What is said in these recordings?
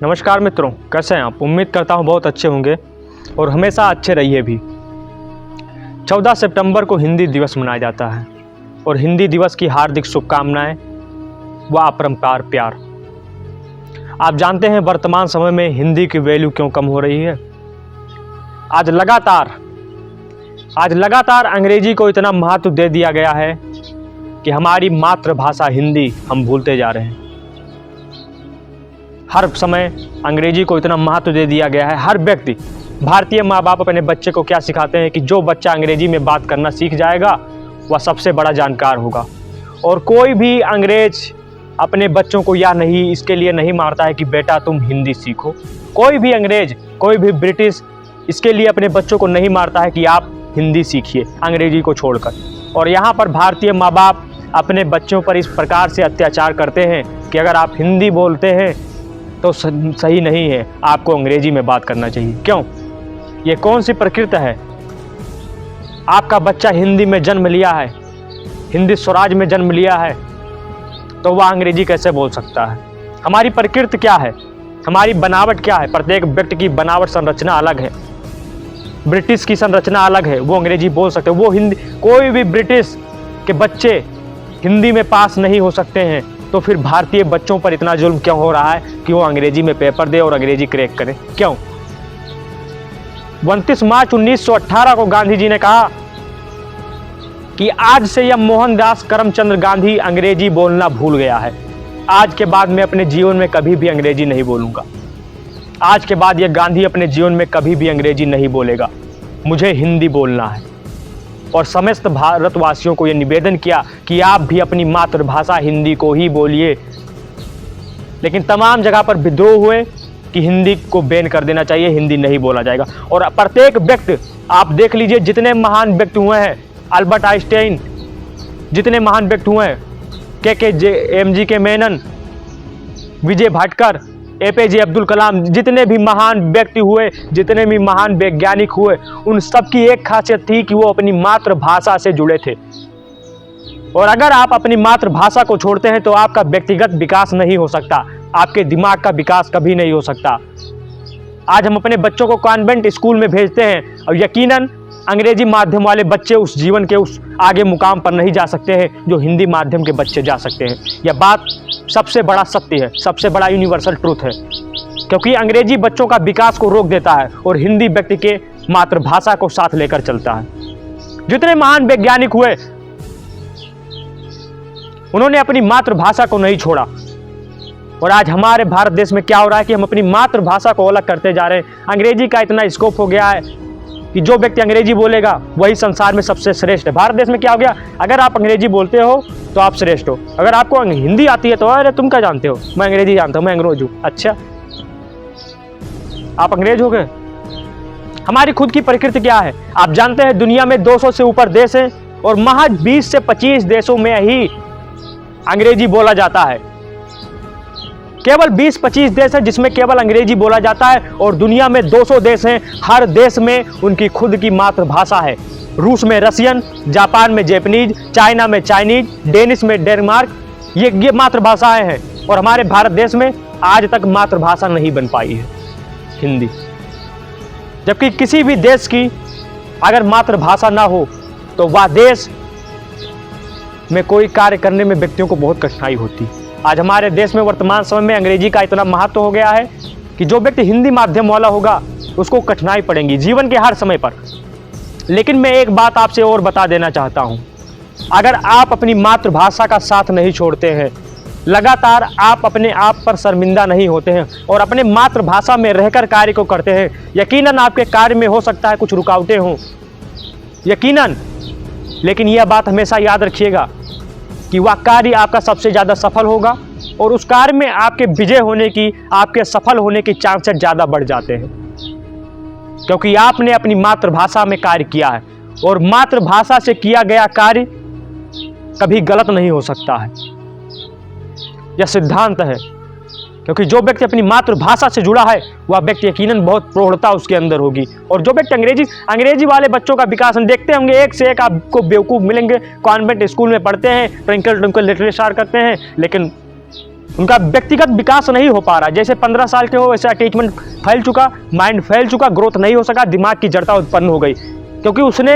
नमस्कार मित्रों, कैसे हैं आप। उम्मीद करता हूं बहुत अच्छे होंगे और हमेशा अच्छे रहिए भी। 14 सितंबर को हिंदी दिवस मनाया जाता है और हिंदी दिवस की हार्दिक शुभकामनाएं व अपरंपार प्यार। आप जानते हैं वर्तमान समय में हिंदी की वैल्यू क्यों कम हो रही है। आज लगातार अंग्रेजी को इतना महत्व दे दिया गया है कि हमारी मातृभाषा हिंदी हम भूलते जा रहे हैं। हर समय अंग्रेजी को इतना महत्व दे दिया गया है। हर व्यक्ति, भारतीय माँ बाप अपने बच्चे को क्या सिखाते हैं कि जो बच्चा अंग्रेजी में बात करना सीख जाएगा वह सबसे बड़ा जानकार होगा। और कोई भी अंग्रेज अपने बच्चों को या नहीं इसके लिए नहीं मारता है कि बेटा तुम हिंदी सीखो। कोई भी अंग्रेज, कोई भी ब्रिटिश इसके लिए अपने बच्चों को नहीं मारता है कि आप हिंदी सीखिए अंग्रेजी को छोड़कर। और यहाँ पर भारतीय माँ बाप अपने बच्चों पर इस प्रकार से अत्याचार करते हैं कि अगर आप हिंदी बोलते हैं तो सही नहीं है, आपको अंग्रेजी में बात करना चाहिए। क्यों? ये कौन सी प्रकृति है? आपका बच्चा हिंदी में जन्म लिया है, हिंदी स्वराज में जन्म लिया है, तो वह अंग्रेजी कैसे बोल सकता है? हमारी प्रकृति क्या है? हमारी बनावट क्या है? प्रत्येक व्यक्ति की बनावट संरचना अलग है। ब्रिटिश की संरचना अलग है, वो अंग्रेजी बोल सकते हैं। वो हिंदी, कोई भी ब्रिटिश के बच्चे हिंदी में पास नहीं हो सकते हैं, तो फिर भारतीय बच्चों पर इतना जुल्म क्यों हो रहा है कि वो अंग्रेजी में पेपर दे और अंग्रेजी क्रैक करे? क्यों? 29 मार्च 1918 को गांधी जी ने कहा कि आज से यह मोहनदास करमचंद गांधी अंग्रेजी बोलना भूल गया है। आज के बाद मैं अपने जीवन में कभी भी अंग्रेजी नहीं बोलूंगा। आज के बाद यह गांधी अपने जीवन में कभी भी अंग्रेजी नहीं बोलेगा। मुझे हिंदी बोलना है। और समस्त भारतवासियों को यह निवेदन किया कि आप भी अपनी मातृभाषा हिंदी को ही बोलिए। लेकिन तमाम जगह पर विद्रोह हुए कि हिंदी को बैन कर देना चाहिए, हिंदी नहीं बोला जाएगा। और प्रत्येक व्यक्ति, आप देख लीजिए जितने महान व्यक्ति हुए हैं, अल्बर्ट आइंस्टाइन, जितने महान व्यक्ति हुए हैं, के मेनन, विजय भाटकर, APJ अब्दुल कलाम, जितने भी महान व्यक्ति हुए, जितने भी महान वैज्ञानिक हुए, उन सब की एक खासियत थी कि वो अपनी मातृभाषा से जुड़े थे। और अगर आप अपनी मातृभाषा को छोड़ते हैं तो आपका व्यक्तिगत विकास नहीं हो सकता, आपके दिमाग का विकास कभी नहीं हो सकता। आज हम अपने बच्चों को कॉन्वेंट स्कूल में भेजते हैं और यकीनन अंग्रेजी माध्यम वाले बच्चे उस जीवन के उस आगे मुकाम पर नहीं जा सकते हैं जो हिंदी माध्यम के बच्चे जा सकते हैं। यह बात सबसे बड़ा सत्य है, सबसे बड़ा यूनिवर्सल ट्रूथ है। क्योंकि अंग्रेजी बच्चों का विकास को रोक देता है और हिंदी व्यक्ति के मातृभाषा को साथ लेकर चलता है। जितने महान वैज्ञानिक हुए उन्होंने अपनी मातृभाषा को नहीं छोड़ा। और आज हमारे भारत देश में क्या हो रहा है कि हम अपनी मातृभाषा को अलग करते जा रहे हैं। अंग्रेजी का इतना स्कोप हो गया है कि जो व्यक्ति अंग्रेजी बोलेगा वही संसार में सबसे श्रेष्ठ है। भारत देश में क्या हो गया, अगर आप अंग्रेजी बोलते हो तो आप श्रेष्ठ हो। अगर आपको हिंदी आती है तो अरे तुम क्या जानते हो, मैं अंग्रेजी जानता हूँ, मैं अंग्रेज हूँ। अच्छा, आप अंग्रेज हो गए? हमारी खुद की प्रकृति क्या है? आप जानते हैं दुनिया में 200 से ऊपर देश हैं और महज 20 से 25 देशों में ही अंग्रेजी बोला जाता है। केवल 20-25 देश हैं जिसमें केवल अंग्रेजी बोला जाता है और दुनिया में 200 देश हैं, हर देश में उनकी खुद की मातृभाषा है। रूस में रशियन, जापान में जैपनीज, चाइना में चाइनीज, डेनिश में डेनमार्क, ये मातृभाषाएं हैं। और हमारे भारत देश में आज तक मातृभाषा नहीं बन पाई है हिंदी। जबकि किसी भी देश की अगर मातृभाषा ना हो तो वह देश में कोई कार्य करने में व्यक्तियों को बहुत कठिनाई होती। आज हमारे देश में वर्तमान समय में अंग्रेजी का इतना महत्व हो गया है कि जो व्यक्ति हिंदी माध्यम वाला होगा उसको कठिनाई पड़ेगी जीवन के हर समय पर। लेकिन मैं एक बात आपसे और बता देना चाहता हूं, अगर आप अपनी मातृभाषा का साथ नहीं छोड़ते हैं, लगातार आप अपने आप पर शर्मिंदा नहीं होते हैं और अपने मातृभाषा में रहकर कार्य को करते हैं, यकीनन आपके कार्य में हो सकता है कुछ रुकावटें हों, यकीनन। लेकिन यह बात हमेशा याद रखिएगा कि वह कार्य आपका सबसे ज़्यादा सफल होगा और उस कार्य में आपके विजय होने की, आपके सफल होने की चांसेस ज़्यादा बढ़ जाते हैं, क्योंकि आपने अपनी मातृभाषा में कार्य किया है। और मातृभाषा से किया गया कार्य कभी गलत नहीं हो सकता है, यह सिद्धांत है। क्योंकि जो व्यक्ति अपनी मातृभाषा से जुड़ा है वह व्यक्ति यकीनन बहुत प्रौढ़ता उसके अंदर होगी। और जो व्यक्ति अंग्रेजी वाले बच्चों का विकास हम देखते होंगे, एक से एक आपको बेवकूफ़ मिलेंगे, कॉन्वेंट स्कूल में पढ़ते हैं, ट्विंकल ट्विंकल लिटिल स्टार करते हैं, लेकिन उनका व्यक्तिगत विकास नहीं हो पा रहा। जैसे 15 साल के हो वैसे अटैचमेंट फैल चुका, माइंड फैल चुका, ग्रोथ नहीं हो सका, दिमाग की जड़ता उत्पन्न हो गई, क्योंकि उसने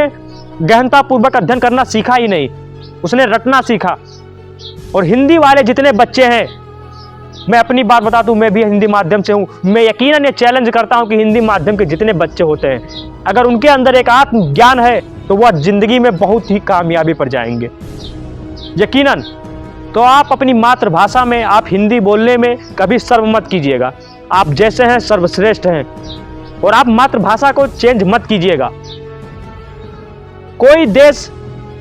गहनतापूर्वक अध्ययन करना सीखा ही नहीं, उसने रटना सीखा। और हिंदी वाले जितने बच्चे हैं, मैं अपनी बात बता दूं, मैं भी हिंदी माध्यम से हूं, मैं यकीनन ये चैलेंज करता हूं कि हिंदी माध्यम के जितने बच्चे होते हैं, अगर उनके अंदर एक आत्मज्ञान है तो वह जिंदगी में बहुत ही कामयाबी पर जाएंगे यकीनन। तो आप अपनी मातृभाषा में, आप हिंदी बोलने में कभी सर्व मत कीजिएगा। आप जैसे हैं सर्वश्रेष्ठ हैं, और आप मातृभाषा को चेंज मत कीजिएगा। कोई देश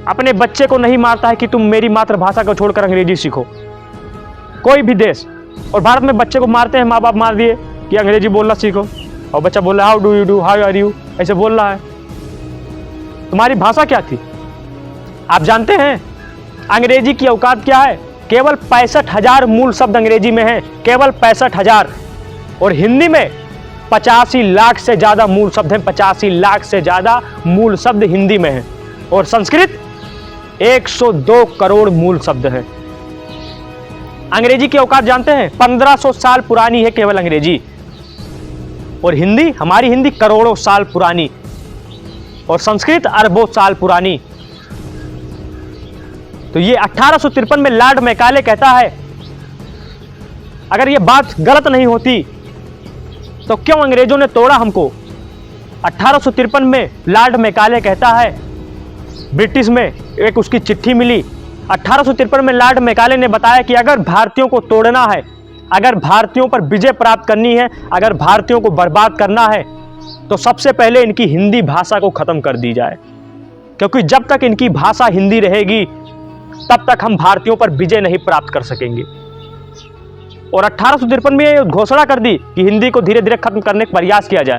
अपने बच्चे को नहीं मारता है कि तुम मेरी मातृभाषा को छोड़कर अंग्रेजी सीखो, कोई भी देश। और भारत में बच्चे को मारते हैं, माँ बाप मार दिए कि अंग्रेजी बोलना सीखो, और बच्चा बोल रहा है how do you do, how are you, ऐसे बोल रहा है। तुम्हारी भाषा क्या थी? आप जानते हैं अंग्रेजी की औकात क्या है? केवल 65,000 मूल शब्द अंग्रेजी में हैं, केवल 65,000। और हिंदी में 85 लाख से ज्यादा मूल शब्द हैं, 85 लाख से ज्यादा मूल शब्द हिंदी में हैं। और संस्कृत 102 करोड़ मूल शब्द हैं। अंग्रेजी की औकात जानते हैं? 1500 साल पुरानी है केवल अंग्रेजी, और हिंदी, हमारी हिंदी करोड़ों साल पुरानी, और संस्कृत अरबों साल पुरानी। तो ये 1853 में लॉर्ड मैकाले कहता है, अगर ये बात गलत नहीं होती तो क्यों अंग्रेजों ने तोड़ा हमको? 1853 में लॉर्ड मैकाले कहता है, ब्रिटिश में एक उसकी चिट्ठी मिली। 1853 में लॉर्ड मैकाले ने बताया कि अगर भारतीयों को तोड़ना है, अगर भारतीयों पर विजय प्राप्त करनी है, अगर भारतीयों को बर्बाद करना है, तो सबसे पहले इनकी हिंदी भाषा को खत्म कर दी जाए, क्योंकि जब तक इनकी भाषा हिंदी रहेगी तब तक हम भारतीयों पर विजय नहीं प्राप्त कर सकेंगे। और 1853 में यह घोषणा कर दी कि हिंदी को धीरे धीरे खत्म करने का प्रयास किया जाए।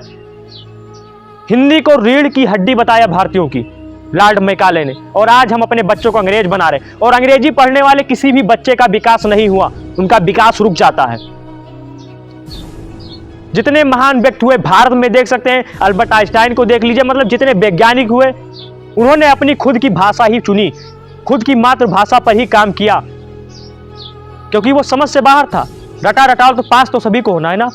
हिंदी को रीढ़ की हड्डी बताया भारतीयों की लॉर्ड मैकाले ने, और आज हम अपने बच्चों को अंग्रेज बना रहे। और अंग्रेजी पढ़ने वाले किसी भी बच्चे का विकास नहीं हुआ, उनका विकास रुक जाता है। जितने महान व्यक्ति हुए भारत में, देख सकते हैं अल्बर्ट आइंस्टाइन को देख लीजिए, मतलब जितने वैज्ञानिक हुए, उन्होंने अपनी खुद की भाषा ही चुनी, खुद की मातृभाषा पर ही काम किया, क्योंकि वो समझ से बाहर था। रटा रटाल तो पास तो सभी को होना है ना।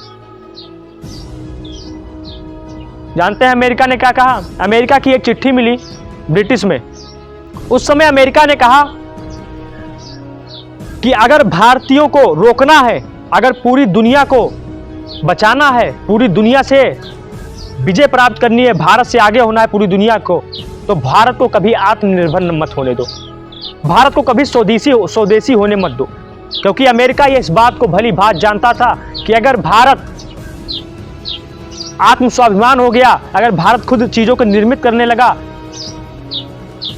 जानते हैं अमेरिका ने क्या कहा? अमेरिका की एक चिट्ठी मिली ब्रिटिश में। उस समय अमेरिका ने कहा कि अगर भारतीयों को रोकना है, अगर पूरी दुनिया को बचाना है, पूरी दुनिया से विजय प्राप्त करनी है, भारत से आगे होना है पूरी दुनिया को, तो भारत को कभी आत्मनिर्भर मत होने दो, भारत को कभी स्वदेशी होने मत दो। क्योंकि अमेरिका ये इस बात को भली भांति जानता था कि अगर भारत आत्मस्वाभिमान हो गया, अगर भारत खुद चीजों को निर्मित करने लगा,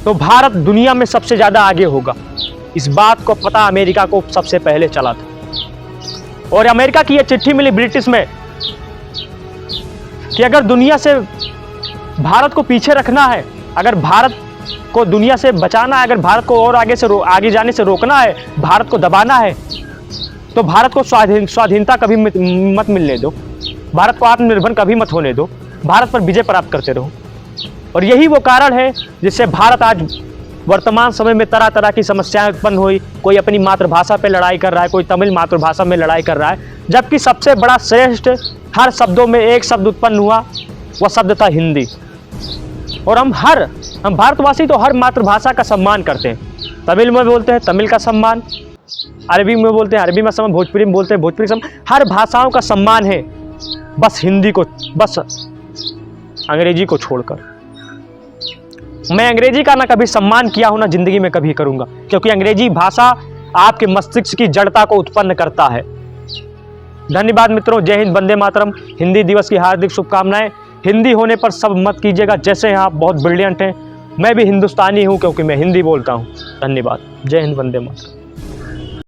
तो भारत दुनिया में सबसे ज्यादा आगे होगा। इस बात को पता अमेरिका को सबसे पहले चला था। और अमेरिका की यह चिट्ठी मिली ब्रिटिश में कि अगर दुनिया से भारत को पीछे रखना है, अगर भारत को दुनिया से बचाना है, अगर भारत को और आगे जाने से रोकना है, भारत को दबाना है, तो भारत को स्वाधीनता कभी मत मिलने दो, भारत को आत्मनिर्भर कभी मत होने दो, भारत पर विजय प्राप्त करते रहो। और यही वो कारण है जिससे भारत आज वर्तमान समय में तरह तरह की समस्याएं उत्पन्न हुई। कोई अपनी मातृभाषा पे लड़ाई कर रहा है, कोई तमिल मातृभाषा में लड़ाई कर रहा है, जबकि सबसे बड़ा श्रेष्ठ हर शब्दों में एक शब्द उत्पन्न हुआ, वह शब्द था हिंदी। और हम भारतवासी तो हर मातृभाषा का सम्मान करते हैं। तमिल में बोलते हैं तमिल का सम्मान, अरबी में बोलते हैं अरबी में सम्मान, भोजपुरी में बोलते हैं भोजपुरी सम्मान, हर भाषाओं का सम्मान है, बस हिंदी को, बस अंग्रेजी को छोड़कर। मैं अंग्रेजी का ना कभी सम्मान किया हूं, ना जिंदगी में कभी करूंगा, क्योंकि अंग्रेजी भाषा आपके मस्तिष्क की जड़ता को उत्पन्न करता है। धन्यवाद मित्रों, जय हिंद, वंदे मातरम। हिंदी दिवस की हार्दिक शुभकामनाएं। हिंदी होने पर सब मत कीजिएगा, जैसे आप बहुत ब्रिलियंट हैं, मैं भी हिंदुस्तानी हूं क्योंकि मैं हिंदी बोलता हूं। धन्यवाद, जय हिंद, वंदे मातरम।